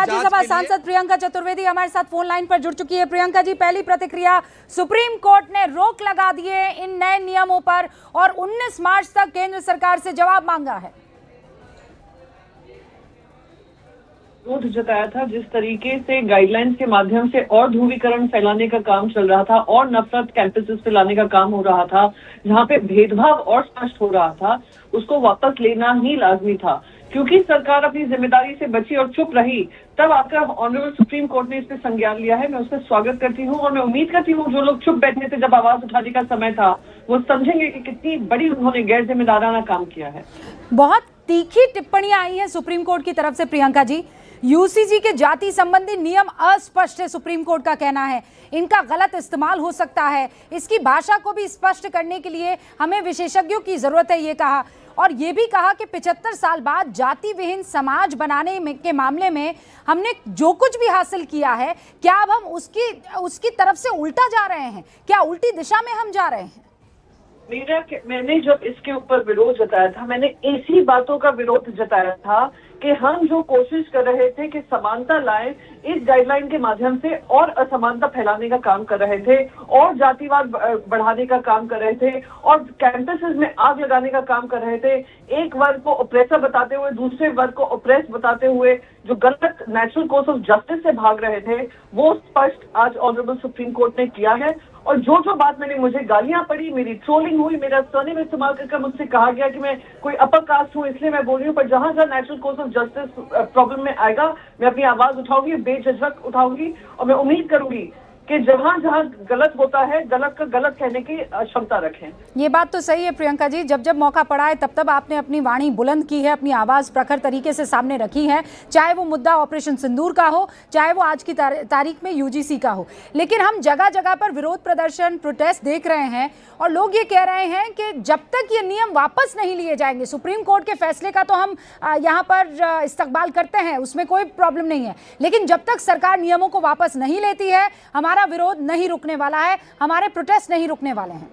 राज्यसभा सांसद प्रियंका चतुर्वेदी हमारे साथ फोन लाइन पर जुड़ चुकी है। प्रियंका जी, पहली प्रतिक्रिया, सुप्रीम कोर्ट ने रोक लगा दी है इन नए नियमों पर और 19 मार्च तक केंद्र सरकार से जवाब मांगा है। विरोध जताया था जिस तरीके से गाइडलाइंस के माध्यम से और ध्रुवीकरण फैलाने का काम चल रहा था और नफरत कैंपसेस पे लाने का काम हो रहा था, जहां पे भेदभाव और स्पष्ट हो रहा था, उसको वापस लेना ही लाजमी था। क्योंकि सरकार अपनी जिम्मेदारी से बची और चुप रही, तब आपका ऑनरेबल सुप्रीम कोर्ट ने इस पे संज्ञान लिया है। मैं उसका स्वागत करती हूँ और मैं उम्मीद करती हूँ जो लोग चुप बैठे थे जब आवाज उठाने का समय था, वो समझेंगे कि कितनी बड़ी उन्होंने गैर जिम्मेदाराना काम किया है। बहुत तीखी टिप्पणियां आई हैं सुप्रीम कोर्ट की तरफ से। प्रियंका जी, यूजीसी के जाति संबंधी नियम अस्पष्ट है, सुप्रीम कोर्ट का कहना है, इनका गलत इस्तेमाल हो सकता है, इसकी भाषा को भी स्पष्ट करने के लिए हमें विशेषज्ञों की जरूरत है, ये कहा। और ये भी कहा कि 75 साल बाद जाति विहीन समाज बनाने के मामले में हमने जो कुछ भी हासिल किया है, क्या अब हम उसकी तरफ से उल्टा जा रहे हैं? क्या उल्टी दिशा में हम जा रहे हैं? मैंने जब इसके ऊपर विरोध जताया था, मैंने इसी बातों का विरोध जताया था कि हम जो कोशिश कर रहे थे कि समानता लाएं, इस गाइडलाइन के माध्यम से और असमानता फैलाने का काम कर रहे थे और जातिवाद बढ़ाने का काम कर रहे थे और कैंपसेस में आग लगाने का काम कर रहे थे। एक वर्ग को ऑपरेसर बताते हुए दूसरे वर्ग को ऑपरेस बताते हुए जो गलत नेचुरल कोर्स ऑफ जस्टिस से भाग रहे थे, वो स्पष्ट आज ऑनरेबल सुप्रीम कोर्ट ने किया है। और जो बात मुझे गालियां पड़ी, मेरी ट्रोलिंग हुई, मेरा सरनेम इस्तेमाल करके मुझसे कहा गया कि मैं कोई अपर कास्ट हूं इसलिए मैं बोल रही हूं, पर जहां जहां natural course of justice problem में आएगा, मैं अपनी आवाज उठाऊंगी, बेझिझक उठाऊंगी और मैं उम्मीद करूंगी कि जहां जहां गलत होता है, गलत का गलत कहने की क्षमता रखें। ये बात तो सही है प्रियंका जी, जब जब मौका पड़ा है तब तब आपने अपनी वाणी बुलंद की है, अपनी आवाज़ प्रखर तरीके से सामने रखी है, चाहे वो मुद्दा ऑपरेशन सिंदूर का हो, चाहे वो आज की तारीख में यूजीसी का हो। लेकिन हम जगह जगह पर विरोध प्रदर्शन, प्रोटेस्ट देख रहे हैं और लोग ये कह रहे हैं कि जब तक ये नियम वापस नहीं लिए जाएंगे, सुप्रीम कोर्ट के फैसले का तो हम यहाँ पर इस्तकबाल करते हैं, उसमें कोई प्रॉब्लम नहीं है, लेकिन जब तक सरकार नियमों को वापस नहीं लेती है, हमारा विरोध नहीं रुकने वाला है, हमारे प्रोटेस्ट नहीं रुकने वाले हैं।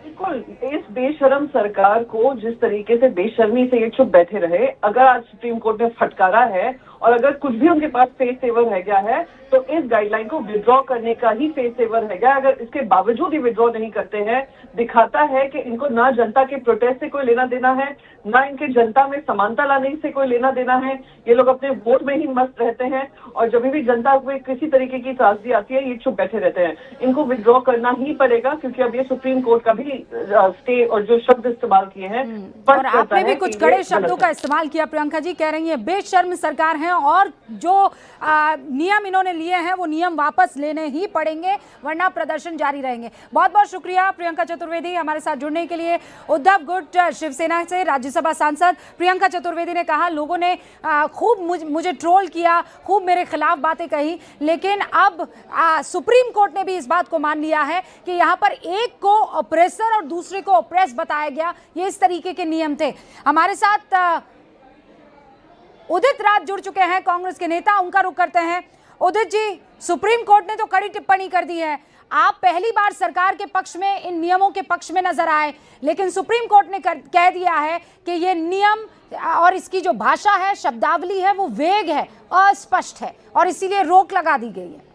बिल्कुल, इस बेशर्म सरकार को जिस तरीके से बेशर्मी से ये चुप बैठे रहे, अगर आज सुप्रीम कोर्ट ने फटकारा है और अगर कुछ भी उनके पास फेस सेवर रह गया है तो इस गाइडलाइन को विड्रॉ करने का ही फेस सेवर रह गया। अगर इसके बावजूद ही विड्रॉ नहीं करते हैं, दिखाता है कि इनको ना जनता के प्रोटेस्ट से कोई लेना देना है, ना इनके जनता में समानता लाने से कोई लेना देना है। ये लोग अपने वोट में ही मस्त रहते हैं और जब भी जनता को किसी तरीके की त्रासदी आती है, ये चुप बैठे रहते हैं। इनको विड्रॉ करना ही पड़ेगा क्योंकि अब ये सुप्रीम कोर्ट का भी स्टे और जो शब्द इस्तेमाल किए हैं, और आपने भी कुछ कड़े शब्दों का इस्तेमाल किया। प्रियंका जी कह रही है बेशर्म सरकार है और जो नियम इन्होंने लिए हैं वो नियम वापस लेने ही पड़ेंगे, वरना प्रदर्शन जारी रहेंगे। बहुत बहुत शुक्रिया प्रियंका चतुर्वेदी हमारे साथ जुड़ने के लिए। उद्धव गुट शिवसेना से राज्यसभा सांसद प्रियंका चतुर्वेदी ने कहा लोगों ने खूब मुझे ट्रोल किया, खूब मेरे खिलाफ बातें कही, लेकिन अब सुप्रीम कोर्ट ने भी इस बात को मान लिया है कि यहाँ पर एक को ऑपरेसर और दूसरे को ऑपरेस बताया गया, ये इस तरीके के नियम थे। हमारे साथ उदित राज जुड़ चुके हैं, कांग्रेस के नेता, उनका रुख करते हैं। उदित जी, सुप्रीम कोर्ट ने तो कड़ी टिप्पणी कर दी है, आप पहली बार सरकार के पक्ष में, इन नियमों के पक्ष में नजर आए, लेकिन सुप्रीम कोर्ट ने कह दिया है कि ये नियम और इसकी जो भाषा है, शब्दावली है, वो वेग है, अस्पष्ट है और इसीलिए रोक लगा दी गई है।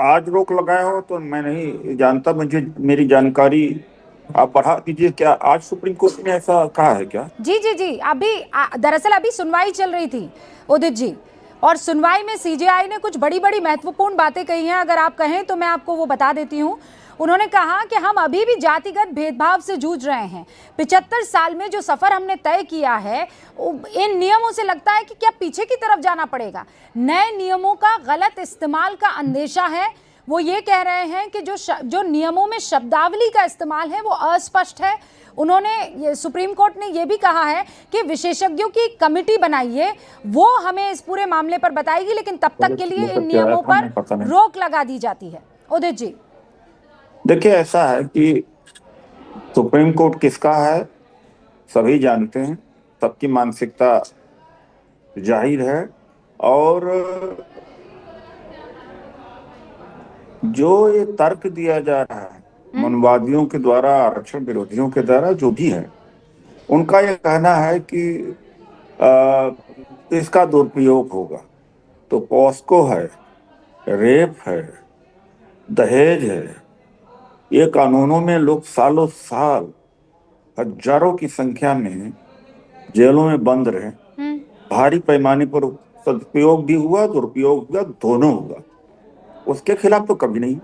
आज रोक लगाया हो तो मैं नहीं जानता, मुझे मेरी जानकारी आप बढ़ा दीजिए। क्या आज सुप्रीम कोर्ट ने ऐसा कहा है क्या? जी, अभी दरअसल अभी सुनवाई चल रही थी उदित जी, और सुनवाई में सीजेआई ने कुछ बड़ी बड़ी महत्वपूर्ण बातें कही हैं। अगर आप कहें तो मैं आपको वो बता देती हूँ। उन्होंने कहा कि हम अभी भी जातिगत भेदभाव से जूझ रहे हैं। 75 साल में जो सफर हमने तय किया है, इन नियमों से लगता है कि क्या पीछे की तरफ जाना पड़ेगा। नए नियमों का गलत इस्तेमाल का अंदेशा है। वो ये कह रहे हैं कि जो नियमों में शब्दावली का इस्तेमाल है वो अस्पष्ट है। उन्होंने सुप्रीम कोर्ट ने ये भी कहा है कि विशेषज्ञों की कमेटी बनाइए, वो हमें इस पूरे मामले पर बताएगी, लेकिन तब तक के लिए इन नियमों पर रोक लगा दी जाती है। उदित जी, देखिए, ऐसा है कि सुप्रीम कोर्ट किसका है सभी जानते हैं, सबकी मानसिकता जाहिर है, और जो ये तर्क दिया जा रहा है मनवादियों के द्वारा, आरक्षण विरोधियों के द्वारा, जो भी है, उनका ये कहना है कि इसका दुरुपयोग होगा। तो पॉस्को है, रेप है, दहेज है, ये कानूनों में लोग सालों साल हजारों की संख्या में जेलों में बंद रहे। भारी पैमाने पर सदुपयोग भी हुआ, दुरुपयोग हुआ, दोनों हुआ। उसके खिलाफ तो कभी नहीं।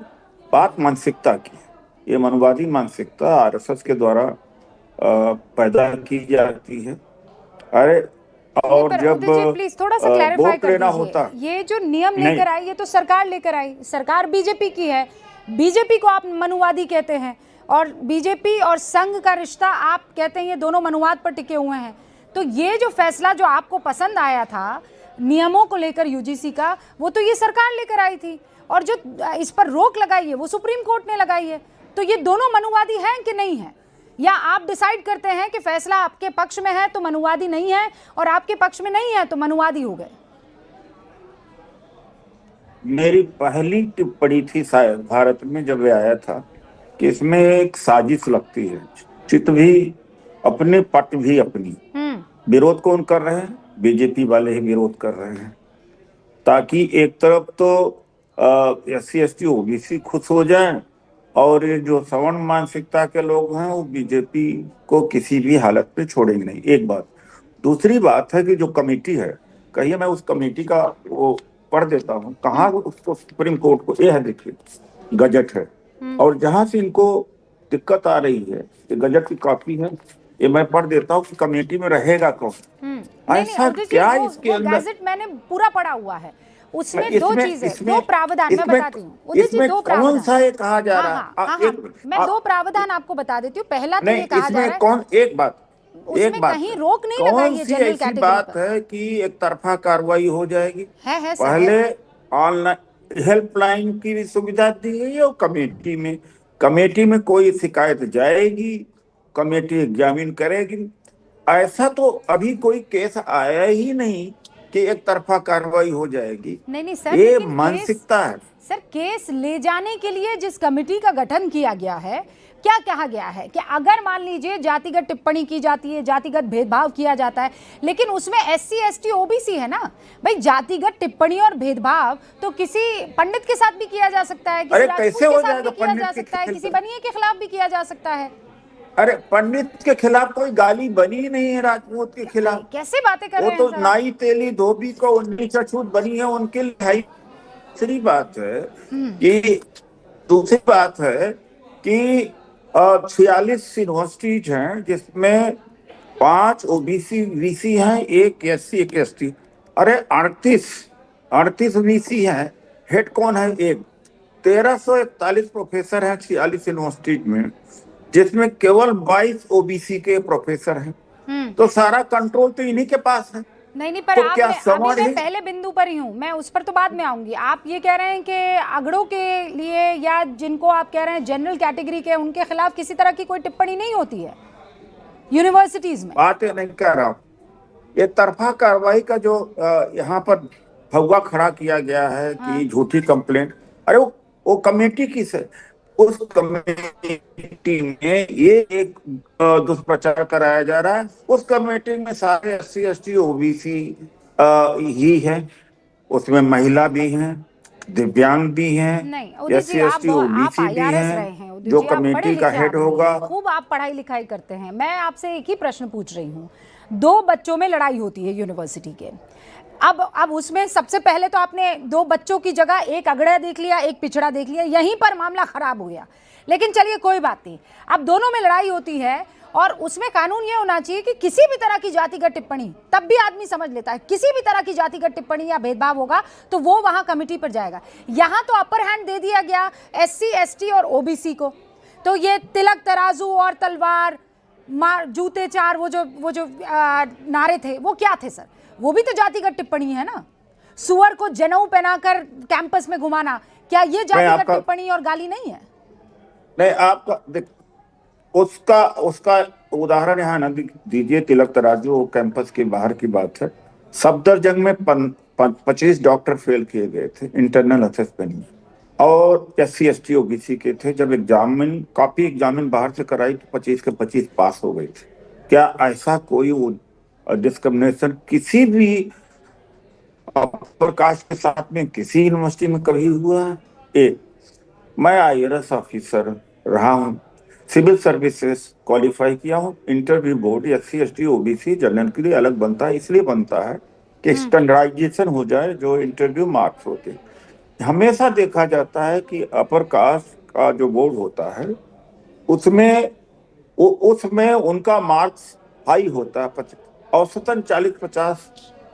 बात मानसिकता की है। ये मनवादी मानसिकता आरएसएस के द्वारा पैदा की जाती है। अरे और पर जब उदय जी प्लीज थोड़ा सा क्लैरिफाई वोट कर लेना दीजिए। होता ये जो नियम नहीं, लेकर आई, ये तो सरकार लेकर आई। सरकार बीजेपी की है, बीजेपी को आप मनुवादी कहते हैं, और बीजेपी और संघ का रिश्ता आप कहते हैं ये दोनों मनुवाद पर टिके हुए हैं। तो ये जो फैसला जो आपको पसंद आया था नियमों को लेकर यूजीसी का, वो तो ये सरकार लेकर आई थी, और जो इस पर रोक लगाई है वो सुप्रीम कोर्ट ने लगाई है। तो ये दोनों मनुवादी हैं कि नहीं है, या आप डिसाइड करते हैं कि फैसला आपके पक्ष में है तो मनुवादी नहीं है, और आपके पक्ष में नहीं है तो मनुवादी हो गए? मेरी पहली टिप्पणी थी शायद भारत में जब ये आया था कि इसमें एक साजिश लगती है। चित भी अपने पट भी अपनी। विरोध कौन कर रहे हैं? बीजेपी वाले ही विरोध कर रहे हैं, ताकि एक तरफ तो SC ST OBC खुश हो जाएं, और ये जो सवर्ण मानसिकता के लोग हैं वो बीजेपी को किसी भी हालत में छोड़ेंगे नहीं। एक बात। दूसरी बात है कि जो कमेटी है, कहिए मैं उस कमेटी का वो पढ़ देता हूँ कहाँ उसको सुप्रीम कोर्ट को, ये है देखिए गजट है, और जहां से इनको दिक्कत आ रही है ये गजट की कॉपी है, ये मैं पढ़ देता हूँ कि कमेटी में रहेगा कौन। ऐसा क्या इसके अंदर गैजेट मैंने पूरा पढ़ा हुआ है, उसमें दो चीजें, दो प्रावधान मैं बताती हूँ उदित जी। दो प्रावधान कौन सा ये कहा जा रहा है? मैं दो प्रावधान आपको बता देती हूँ। पहला तो ये कहा जा रहा है कौन, एक बात कहीं रोक नहीं लगाई है जनरल कैटेगरी बात है कि एक तरफा कार्रवाई हो जाएगी। है पहले ऑनलाइन हेल्पलाइन की भी सुविधा दी गई है, और कमेटी में कोई शिकायत जाएगी, कमेटी एग्जामिन करेगी। ऐसा तो अभी कोई केस आया ही नहीं कि एक तरफा कार्रवाई हो जाएगी। नहीं सर, ये मानसिकता है सर। केस ले जाने के लिए जिस कमेटी का गठन किया गया है, क्या कहा गया है कि अगर मान लीजिए जातिगत टिप्पणी की जाती है, जातिगत भेदभाव किया जाता है, लेकिन उसमें SC ST OBC है ना भाई। जातिगत टिप्पणी और भेदभाव तो किसी पंडित के साथ भी किया जा सकता है, किसी राजपूत के साथ भी किया जा सकता है, किसी बनिए के खिलाफ भी किया जा सकता है। अरे पंडित के खिलाफ कोई गाली बनी ही नहीं है, राजपूत के खिलाफ कैसे बातें कर रहे हैं? वो तो नाई तेली धोबी को 19 अछूत बनी है उनके लिए। दूसरी बात है कि 46 यूनिवर्सिटीज हैं जिसमें 5 OBC VC हैं, एक SC एक ST। अरे 38 VC हैं, हेड कौन है? एक 1341 प्रोफेसर हैं 46 यूनिवर्सिटीज में, जिसमें केवल 22 OBC के प्रोफेसर हैं। तो सारा कंट्रोल तो इन्हीं के पास है। नहीं पर तो क्या अभी मैं पहले बिंदु पर ही हूँ, मैं उस पर तो बाद में आऊंगी। आप ये कह रहे हैं कि अगड़ों के लिए या जिनको आप कह रहे हैं जनरल कैटेगरी के, उनके खिलाफ किसी तरह की कोई टिप्पणी नहीं होती है यूनिवर्सिटीज में? बात नहीं कर रहा हूँ, ये तरफा कार्रवाई का जो यहाँ पर भगवा खड़ा किया गया है कि झूठी कंप्लेंट। अरे वो कमेटी किस है? उस कमेटी में ये एक दुष्प्रचार कराया जा रहा है। उस कमेटी में सारे SC ST OBC ही है, उसमें महिला भी हैं, दिव्यांग भी हैं, SC ST OBC भी हैं। जो कमेटी का हेड होगा, खूब आप पढ़ाई लिखाई करते हैं। मैं आपसे एक ही प्रश्न पूछ रही हूँ। 2 बच्चों में लड़ाई होती है यूनिवर्सिटी के, अब उसमें सबसे पहले तो आपने 2 बच्चों की जगह एक अगड़ा देख लिया, एक पिछड़ा देख लिया, यहीं पर मामला खराब हो गया। लेकिन चलिए कोई बात नहीं, अब दोनों में लड़ाई होती है, और उसमें कानून ये होना चाहिए कि किसी भी तरह की जातिगत टिप्पणी, तब भी आदमी समझ लेता है, किसी भी तरह की जातिगत टिप्पणी या भेदभाव होगा तो वो वहां कमेटी पर जाएगा। यहाँ तो अपर हैंड दे दिया गया SC ST और OBC को। तो ये तिलक तराजू और तलवार, मार जूते चार, वो जो नारे थे वो क्या थे सर? वो भी तो जातिगत टिप्पणी है ना। सुअर को जनेऊ पहनाकर कैंपस में घुमाना, क्या ये जातिगत टिप्पणी और गाली नहीं है? नहीं, आपका उसका उदाहरण यहाँ न दीजिए। तिलक तराजू कैंपस के बाहर की बात है। सफदरजंग में 25 डॉक्टर फेल किए गए थे इंटरनल असेसमेंट में, और SC ST OBC के थे। जब कॉपी एग्जामिन बाहर से कराई तो 25 के 25 पास हो गए थे। क्या ऐसा कोई डिस्क्रिमिनेशन किसी भी अपर कास्ट के साथ में किसी यूनिवर्सिटी में कभी हुआ है? एक, मैं आईएएस ऑफिसर रहा हूँ, सिविल सर्विसेज क्वालिफाई किया हूँ, interview board SC ST OBC general के लिए अलग बनता है, इसलिए बनता है कि स्टैंडर्डाइजेशन हो जाए जो इंटरव्यू मार्क्स होते हैं। हमेशा देखा जाता है कि अपर कास्ट का जो बोर्ड होता है उसमें उनका मार्क्स हाई होता है, औसतन 40-50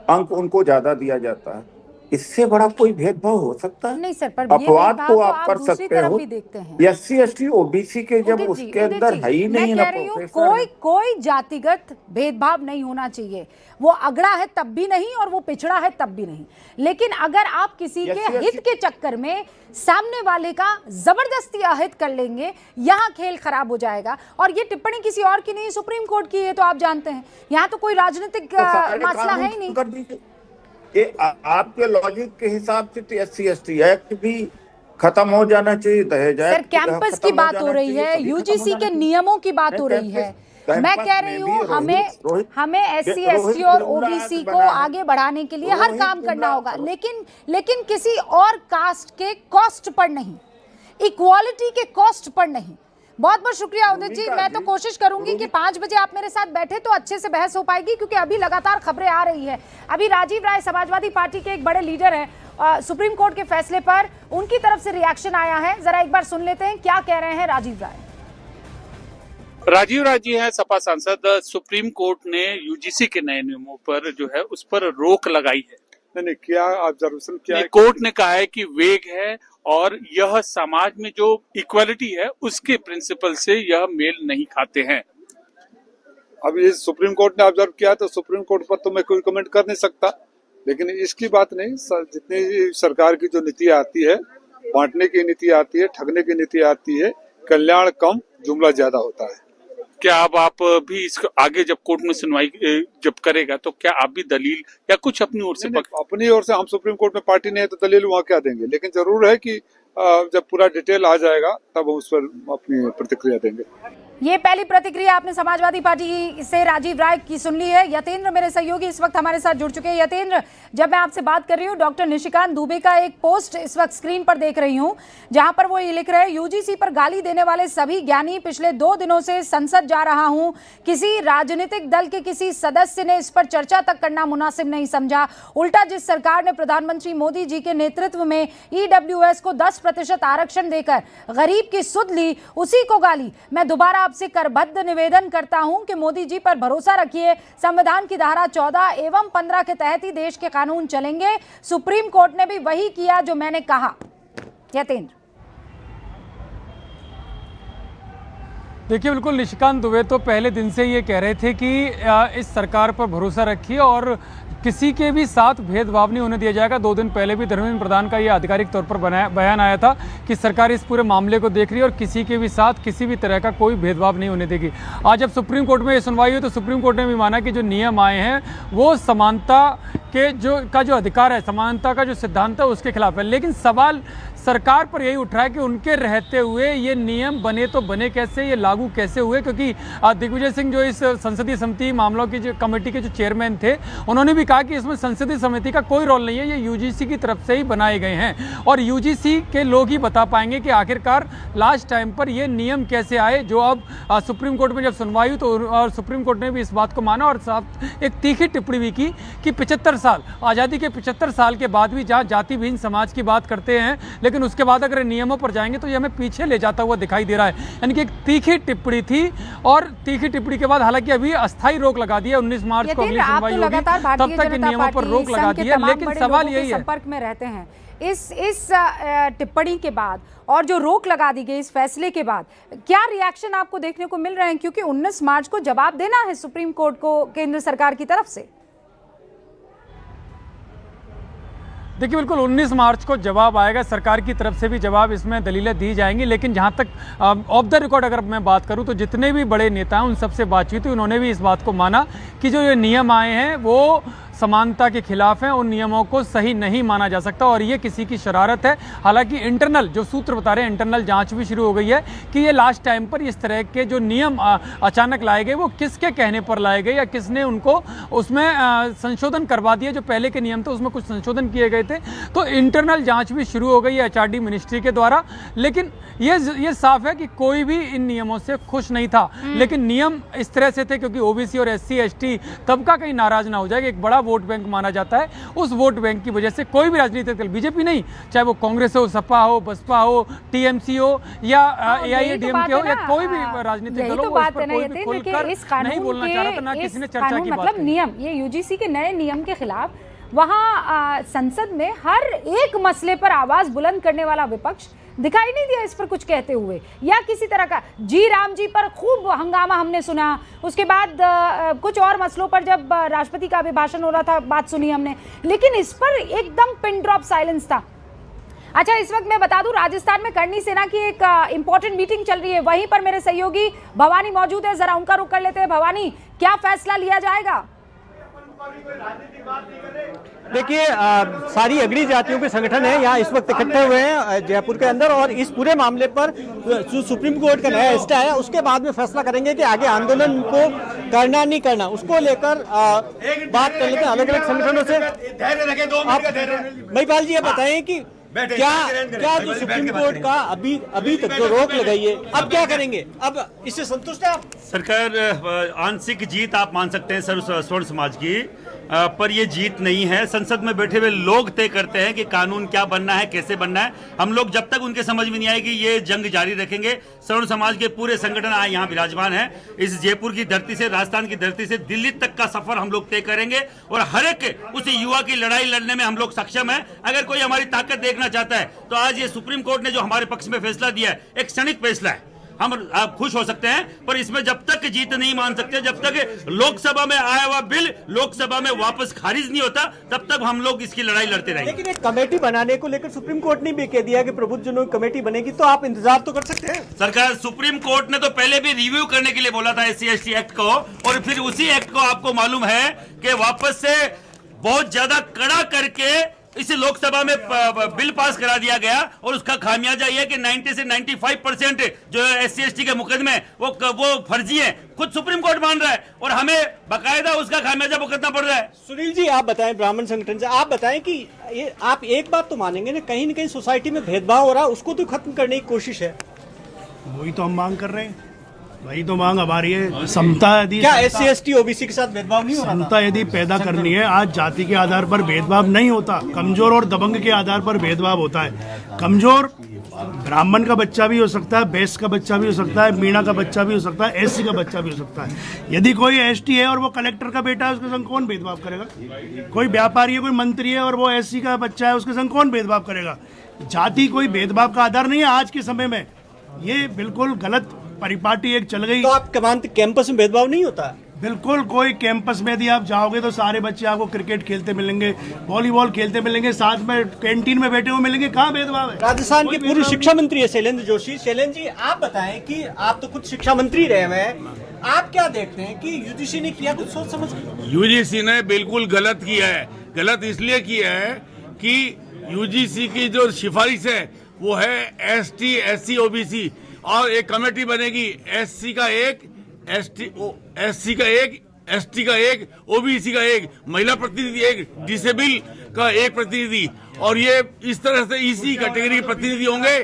अंक उनको ज्यादा दिया जाता है। इससे बड़ा कोई भेदभाव हो सकता है? नहीं सर, पर अपवाद ये तो भेदभाव आप कर दूसरी सकते तरफ हो, भी देखते हैं। SC ST OBC के जब उदित जी, उसके अंदर उदित है ही जी, नहीं मैं ना कह रही हूँ प्रोफेसर। कोई जातिगत भेदभाव नहीं होना चाहिए। वो अगड़ा है तब भी नहीं और वो पिछड़ा है तब भी नहीं। लेकिन अगर आप किसी के हित के चक्कर में सामने वाले का जबरदस्ती अहित कर लेंगे, यहाँ खेल खराब हो जाएगा। और ये टिप्पणी किसी और की नहीं, सुप्रीम कोर्ट की है, तो आप जानते हैं यहाँ तो कोई राजनीतिक मसला है ही नहीं। कर दीजिए, ये आपके लॉजिक के हिसाब से तो SC ST एक्ट भी खत्म हो जाना चाहिए, दहेज सर कैंपस की बात हो रही है, UGC के नियमों की बात हो रही है। मैं कह रही हूँ हमें SC ST और OBC को आगे बढ़ाने के लिए हर काम करना होगा, लेकिन किसी और कास्ट के कॉस्ट पर नहीं, इक्वालिटी के कॉस्ट पर नहीं। बहुत बहुत शुक्रिया उदित जी। मैं तो कोशिश करूंगी कि 5 बजे आप मेरे साथ बैठे तो अच्छे से बहस हो पाएगी, क्योंकि अभी लगातार खबरें आ रही है। अभी राजीव राय समाजवादी पार्टी के एक बड़े लीडर हैं, सुप्रीम कोर्ट के फैसले पर उनकी तरफ से रिएक्शन आया है, जरा एक बार सुन लेते हैं क्या कह रहे हैं राजीव राय। राजीव राय जी हैं सपा सांसद। सुप्रीम कोर्ट ने UGC के नए नियमों पर जो है उस पर रोक लगाई है। नहीं, क्या ऑब्जर्वेशन क्या है? कोर्ट ने कहा है कि वेग है और यह समाज में जो इक्वालिटी है उसके प्रिंसिपल से यह मेल नहीं खाते हैं। अब ये सुप्रीम कोर्ट ने ऑब्जर्व किया तो सुप्रीम कोर्ट पर तो मैं कोई कमेंट कर नहीं सकता, लेकिन इसकी बात नहीं। जितनी सरकार की जो नीति आती है, बांटने की नीति आती है, ठगने की नीति आती है, कल्याण कम जुमला ज्यादा होता है। क्या अब आप भी इसको आगे जब कोर्ट में सुनवाई जब करेगा तो क्या आप भी दलील या कुछ अपनी ओर से अपनी ओर से हम सुप्रीम कोर्ट में पार्टी नहीं है तो दलील वहाँ क्या देंगे, लेकिन जरूर है कि जब पूरा डिटेल आ जाएगा तब हम उस पर अपनी प्रतिक्रिया देंगे। ये पहली प्रतिक्रिया आपने समाजवादी पार्टी से राजीव राय की सुन ली है। यतेंद्र मेरे सहयोगी इस वक्त हमारे साथ जुड़ चुके हैं। यतेंद्र, जब मैं आपसे बात कर रही हूँ, डॉक्टर निशिकांत दुबे का एक पोस्ट इस वक्त स्क्रीन पर देख रही हूँ, जहां पर वो ये लिख रहे हैं, UGC पर गाली देने वाले सभी ज्ञानी, पिछले 2 दिनों से संसद जा रहा हूं, किसी राजनीतिक दल के किसी सदस्य ने इस पर चर्चा तक करना मुनासिब नहीं समझा। उल्टा जिस सरकार ने प्रधानमंत्री मोदी जी के नेतृत्व में EWS को 10% आरक्षण देकर गरीब की सुध ली, उसी को गाली। मैं दोबारा आपसे करबद्ध निवेदन करता हूं कि मोदी जी पर भरोसा रखिए। संविधान की धारा 14 एवं 15 के तहत ही देश के कानून चलेंगे। सुप्रीम कोर्ट ने भी वही किया जो मैंने कहा। यतेंद्र, देखिए, बिल्कुल निशिकांत दुबे तो पहले दिन से ये कह रहे थे कि इस सरकार पर भरोसा रखिए और किसी के भी साथ भेदभाव नहीं होने दिया जाएगा। 2 दिन पहले भी धर्मेंद्र प्रधान का ये आधिकारिक तौर पर बयान आया था कि सरकार इस पूरे मामले को देख रही है और किसी के भी साथ किसी भी तरह का कोई भेदभाव नहीं होने देगी। आज जब सुप्रीम कोर्ट में ये सुनवाई हुई तो सुप्रीम कोर्ट ने भी माना कि जो नियम आए हैं वो समानता के जो अधिकार है, समानता का जो सिद्धांत है उसके खिलाफ है। लेकिन सवाल सरकार पर यही उठ रहा है कि उनके रहते हुए ये नियम बने तो बने कैसे, ये लागू कैसे हुए, क्योंकि दिग्विजय सिंह जो इस संसदीय समिति मामलों की जो कमेटी के जो चेयरमैन थे, उन्होंने भी कहा कि इसमें संसदीय समिति का कोई रोल नहीं है, ये UGC की तरफ से ही बनाए गए हैं और UGC के लोग ही बता पाएंगे कि आखिरकार लास्ट टाइम पर ये नियम कैसे आए। जो अब सुप्रीम कोर्ट में जब सुनवाई हुई तो और सुप्रीम कोर्ट ने भी इस बात को माना और साफ एक तीखी टिप्पणी भी की कि 75 साल आज़ादी के 75 साल के बाद भी जहाँ जाति विहीन समाज की बात करते हैं, लेकिन उसके बाद अगर नियमों पर जाएंगे तो ये हमें पीछे ले जाता हुआ दिखाई दे रहा है। यानी कि एक तीखी टिप्पणी थी और तीखी टिप्पणी के बाद हालांकि अभी अस्थायी रोक लगा दी है। 19 मार्च को अगली सुनवाई होगी, तब तक नियमों पर रोक लगा दी है। लेकिन सवाल यही है, संपर्क में रहते हैं इस टिप्पणी के बाद और जो रोक लगा दी गई इस फैसले के बाद, क्या रिएक्शन आपको देखने को मिल रहे हैं? क्योंकि 19 मार्च को जवाब देना है सुप्रीम कोर्ट को केंद्र सरकार की तरफ से। देखिए, बिल्कुल 19 मार्च को जवाब आएगा, सरकार की तरफ से भी जवाब, इसमें दलीलें दी जाएंगी। लेकिन जहां तक ऑफ द रिकॉर्ड अगर मैं बात करूं तो जितने भी बड़े नेता हैं उन सबसे बातचीत हुई, उन्होंने भी इस बात को माना कि जो ये नियम आए हैं वो समानता के खिलाफ हैं, उन नियमों को सही नहीं माना जा सकता और ये किसी की शरारत है। हालांकि इंटरनल जो सूत्र बता रहे हैं, इंटरनल जांच भी शुरू हो गई है कि ये लास्ट टाइम पर इस तरह के जो नियम अचानक लाए गए वो किसके कहने पर लाए गए या किसने उनको उसमें संशोधन करवा दिया। जो पहले के नियम थे उसमें कुछ संशोधन किए गए थे, तो इंटरनल जांच भी शुरू हो गई है HRD मिनिस्ट्री के द्वारा। लेकिन ये साफ है कि कोई भी इन नियमों से खुश नहीं था। लेकिन नियम इस तरह से थे क्योंकि OBC और SC ST तबका कहीं नाराज ना हो जाए, एक बड़ा वोट बैंक माना जाता है। उस वोट बैंक की वजह से कोई भी राजनीतिक दल, बीजेपी नहीं, चाहे वो कांग्रेस हो, सपा हो, बसपा हो, TMC हो या AIADMK हो या कोई भी राजनीतिक दल हो, वो इस पर कोई भी खुलकर नहीं बोलना चाह रहा था, ना किसी ने चर्चा की बात मतलब नियम, ये UGC के नए नियम के खिलाफ वहां संसद में हर एक मसले पर आवाज बुलंद करने वाला विपक्ष दिखाई नहीं दिया इस पर कुछ कहते हुए या किसी तरह का। जी राम जी पर खूब हंगामा हमने सुना, उसके बाद कुछ और मसलों पर जब राष्ट्रपति का अभिभाषण हो रहा था बात सुनी हमने, लेकिन इस पर एकदम पिन ड्रॉप साइलेंस था। अच्छा, इस वक्त मैं बता दूं राजस्थान में करणी सेना की एक इंपॉर्टेंट मीटिंग चल रही है, वहीं पर मेरे सहयोगी भवानी मौजूद है, जरा उनका रुख कर लेते हैं। भवानी, क्या फैसला लिया जाएगा? देखिए, सारी अग्रणी जातियों के संगठन है यहाँ इस वक्त इकट्ठे हुए हैं जयपुर के अंदर और इस पूरे मामले पर जो सुप्रीम कोर्ट का नया स्टे आया उसके बाद में फैसला करेंगे कि आगे आंदोलन को करना नहीं करना। उसको लेकर बात कर लेते हैं अलग अलग संगठनों से। महिपाल जी, ये बताएं कि क्या जो सुप्रीम कोर्ट का अभी तक जो रोक लगाई है, अब क्या करेंगे? अब इससे संतुष्ट है आप? सरकार आंशिक जीत आप मान सकते हैं स्वर्ण समाज की, पर ये जीत नहीं है। संसद में बैठे हुए लोग तय करते हैं कि कानून क्या बनना है, कैसे बनना है। हम लोग जब तक उनके समझ में नहीं आएगी ये जंग जारी रखेंगे। स्वर्ण समाज के पूरे संगठन आज यहाँ विराजमान है। इस जयपुर की धरती से, राजस्थान की धरती से दिल्ली तक का सफर हम लोग तय करेंगे और हर एक उस युवा की लड़ाई लड़ने में हम लोग सक्षम है। अगर कोई हमारी ताकत देखना चाहता है तो आज ये सुप्रीम कोर्ट ने जो हमारे पक्ष में फैसला दिया है एक क्षणिक फैसला है, हम आप खुश हो सकते हैं, पर इसमें जब तक जीत नहीं मान सकते, जब तक लोकसभा में आया हुआ बिल लोकसभा में वापस खारिज नहीं होता, तब तक हम लोग इसकी लड़ाई लड़ते रहेंगे। लेकिन एक कमेटी बनाने को लेकर सुप्रीम कोर्ट ने भी कह दिया कि प्रबुद्धजनों की कमेटी बनेगी, तो आप इंतजार तो कर सकते हैं। सरकार, सुप्रीम कोर्ट ने तो पहले भी रिव्यू करने के लिए बोला था SC ST एक्ट को, और फिर उसी एक्ट को आपको मालूम है कि वापस से बहुत ज्यादा कड़ा करके इस लोकसभा में बिल पास करा दिया गया और उसका खामियाजा यह कि 90 से 95% जो SC ST के मुकदमे वो फर्जी हैं, खुद सुप्रीम कोर्ट मान रहा है और हमें बकायदा उसका खामियाजा भुगतना पड़ रहा है। सुनील जी, आप बताएं, ब्राह्मण संगठन से आप बताएं कि ये आप एक बात तो मानेंगे ना कहीं सोसाइटी में भेदभाव हो रहा है, उसको तो खत्म करने की कोशिश है। वही तो हम मांग कर रहे हैं, वही तो मांग हमारी है। समता यदि क्या SC ST OBC के साथ भेदभाव नहीं हो रहा? समता यदि पैदा करनी है, आज जाति के आधार पर भेदभाव नहीं होता, कमजोर और दबंग के आधार पर भेदभाव होता है। कमजोर ब्राह्मण का बच्चा भी हो सकता है, बैश्य का बच्चा भी हो सकता है, मीणा का बच्चा भी हो सकता है, SC का बच्चा भी हो सकता है। यदि कोई ST है और वो कलेक्टर का बेटा है, उसके संग कौन भेदभाव करेगा? कोई व्यापारी है, कोई मंत्री है और वो SC का बच्चा है, उसके संग कौन भेदभाव करेगा? जाति कोई भेदभाव का आधार नहीं है आज के समय में। ये बिल्कुल गलत परिपाटी एक चल गई। तो आप मानते कैंपस में भेदभाव नहीं होता? बिल्कुल, कोई कैंपस में यदि आप जाओगे तो सारे बच्चे आपको क्रिकेट खेलते मिलेंगे, वॉलीबॉल खेलते मिलेंगे, साथ में कैंटीन में बैठे हुए मिलेंगे। कहाँ भेदभाव है? राजस्थान के पूर्व शिक्षा मंत्री है शैलेंद्र जोशी। शैलेंद्र जी, आप बताएं कि आप तो खुद शिक्षा मंत्री रहे हुए हैं, आप क्या देखते हैं कि UGC ने किया कुछ सोच समझ? UGC ने बिल्कुल गलत किया है। गलत इसलिए किया है कि UGC की जो सिफारिश है वो है ST SC OBC और एक कमेटी बनेगी, SC का एक, SC का एक, ST का एक, OBC का एक, महिला प्रतिनिधि एक, डिसेबल का एक प्रतिनिधि, और ये इस तरह से इसी कैटेगरी के प्रतिनिधि होंगे।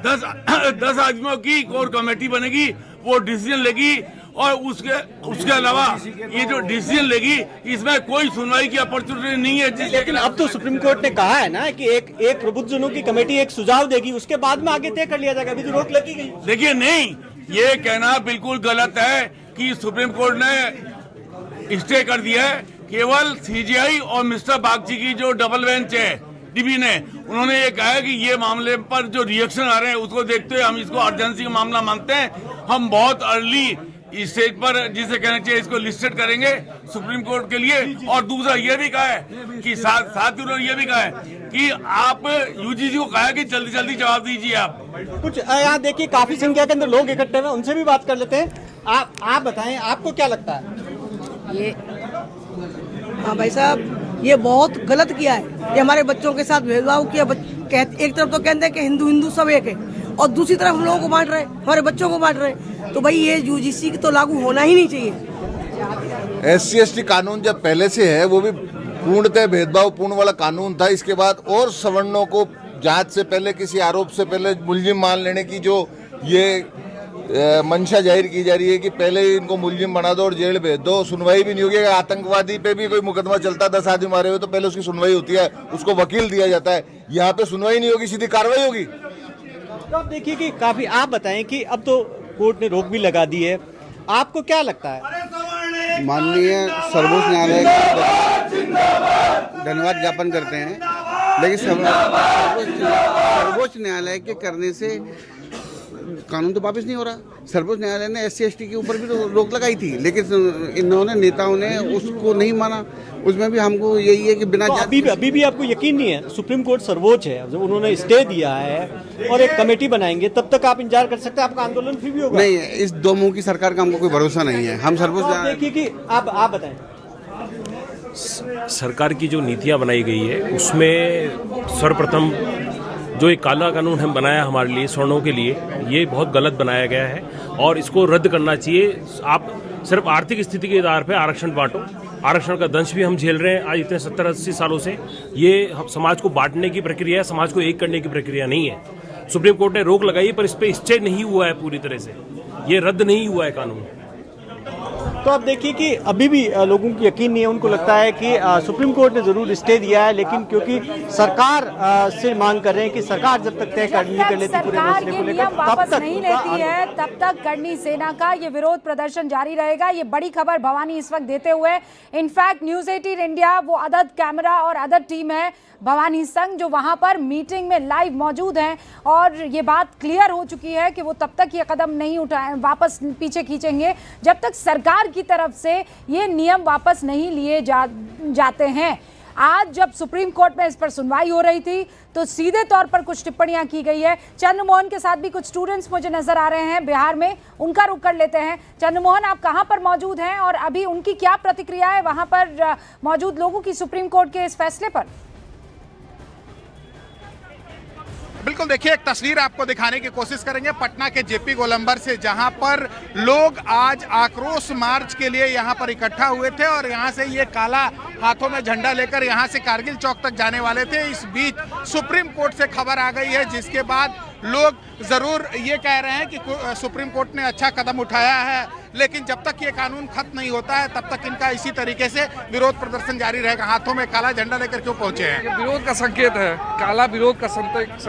10 आदमियों की कोर कमेटी बनेगी, वो डिसीजन लेगी और उसके अलावा ये जो डिसीजन लेगी इसमें कोई सुनवाई की अपॉर्चुनिटी नहीं है। लेकिन अब तो सुप्रीम कोर्ट ने कहा है ना कि एक प्रबुद्धजनों की कमेटी एक सुझाव देगी, उसके बाद में आगे तय कर लिया जाएगा। अभी तो रोक लगी गई। देखिए, नहीं, ये कहना बिल्कुल गलत है कि सुप्रीम कोर्ट ने स्टे कर दिया है। केवल CJI और मिस्टर बागची की जो डबल बेंच है DB ने, उन्होंने ये कहा है कि ये मामले पर जो रिएक्शन आ रहे हैं उसको देखते हुए हम इसको अर्जेंसी का मामला मानते हैं। हम बहुत अर्ली इस स्टेज पर जिसे कहना चाहिए इसको लिस्टेड करेंगे सुप्रीम कोर्ट के लिए। और दूसरा ये भी कहा है कि साथ ही उन्होंने ये भी कहा है कि आप UGC को कहा है कि जल्दी जल्दी जवाब दीजिए। आप कुछ यहाँ देखिए, काफी संख्या के अंदर लोग इकट्ठे हुए, उनसे भी बात कर लेते हैं। आप बताएं, आपको क्या लगता है? ये हाँ भाई साहब, ये बहुत गलत किया है। ये हमारे बच्चों के साथ भेदभाव किया। एक तरफ तो कहते हैं कि हिंदू सब एक है और दूसरी तरफ हम लोगों को बांट रहे, हमारे बच्चों को बांट रहे। तो भाई ये यूजीसी तो लागू होना ही नहीं चाहिए। SC/ST कानून जब पहले से है वो भी पूर्णतः भेदभाव पूर्ण वाला कानून था। इसके बाद और सवर्णों को जांच से पहले, किसी आरोप से पहले मुलजिम मान लेने की जो ये मंशा जाहिर की जा रही है कि पहले ही इनको मुलजिम बना दो और जेल भेज दो, सुनवाई भी नहीं होगी। आतंकवादी पे भी कोई मुकदमा चलता, 10 आदमी मारे हुए तो पहले उसकी सुनवाई होती है, उसको वकील दिया जाता है। यहाँ पे सुनवाई नहीं होगी, सीधी कार्रवाई होगी। तो आप देखिए कि काफी, आप बताएं कि अब तो कोर्ट ने रोक भी लगा दी है, आपको क्या लगता है? माननीय सर्वोच्च न्यायालय का धन्यवाद ज्ञापन करते हैं, लेकिन सर्वोच्च न्यायालय के करने से कानून तो वापस नहीं हो रहा। सर्वोच्च न्यायालय ने SC/ST के ऊपर भी रोक लगाई थी, लेकिन इन्होंने, नेताओं ने उसको नहीं माना। उसमें भी हमको यही है कि बिना तो अभी भी आपको यकीन नहीं है? सुप्रीम कोर्ट सर्वोच्च है, जब उन्होंने स्टे दिया है और एक कमेटी बनाएंगे, तब तक आप इंतजार कर सकते हैं? आपका आंदोलन फिर भी होगा? नहीं, इस दो मुंह की सरकार का हमको कोई भरोसा नहीं है। हम सर्वोच्च देखिए कि आप बताएं। सरकार की जो नीतियां बनाई गई है उसमें सर्वप्रथम जो एक काला कानून हम बनाया हमारे लिए, सवर्णों के लिए, ये बहुत गलत बनाया गया है और इसको रद्द करना चाहिए। आप सिर्फ आर्थिक स्थिति के आधार पर आरक्षण बांटो, आरक्षण का दंश भी हम झेल रहे हैं आज इतने 70-80 सालों से। ये समाज को बांटने की प्रक्रिया है, समाज को एक करने की प्रक्रिया नहीं है। सुप्रीम कोर्ट ने रोक लगाई पर इस पर स्टे नहीं हुआ है पूरी तरह से, ये रद्द नहीं हुआ है कानून। तो आप देखिए कि अभी भी लोगों को यकीन नहीं है। उनको लगता है कि सुप्रीम कोर्ट ने जरूर स्टे दिया है, लेकिन क्योंकि सरकार से मांग कर रहे हैं कि सरकार जब तक तय कर लेती पूरे मसले को लेकर, तब तक नहीं लेती है, तब तक करनी सेना का ये विरोध प्रदर्शन जारी रहेगा। ये बड़ी खबर भवानी इस वक्त देते हुए, इनफैक्ट न्यूज़ 18 इंडिया वो अदद कैमरा और अदद टीम है भवानी संघ जो वहां पर मीटिंग में लाइव मौजूद हैं और ये बात क्लियर हो चुकी है कि वो तब तक ये कदम नहीं उठाए, वापस पीछे खींचेंगे जब तक सरकार की तरफ से ये नियम वापस नहीं लिए जाते हैं। आज जब सुप्रीम कोर्ट में इस पर सुनवाई हो रही थी तो सीधे तौर पर कुछ टिप्पणियां की गई है। चंद्रमोहन के साथ भी कुछ स्टूडेंट्स मुझे नजर आ रहे हैं बिहार में, उनका रुख कर लेते हैं। चंद्रमोहन, आप कहां पर मौजूद हैं और अभी उनकी क्या प्रतिक्रिया है वहां पर मौजूद लोगों की सुप्रीम कोर्ट के इस फैसले पर? बिल्कुल, देखिए एक तस्वीर आपको दिखाने की कोशिश करेंगे पटना के JP गोलंबर से, जहां पर लोग आज आक्रोश मार्च के लिए यहां पर इकट्ठा हुए थे और यहां से ये काला हाथों में झंडा लेकर यहां से कारगिल चौक तक जाने वाले थे। इस बीच सुप्रीम कोर्ट से खबर आ गई है, जिसके बाद लोग जरूर ये कह रहे हैं कि सुप्रीम कोर्ट ने अच्छा कदम उठाया है, लेकिन जब तक ये कानून खत्म नहीं होता है तब तक इनका इसी तरीके से विरोध प्रदर्शन जारी रहेगा। हाथों में काला झंडा लेकर क्यों पहुंचे हैं? विरोध का संकेत है, काला विरोध का संकेत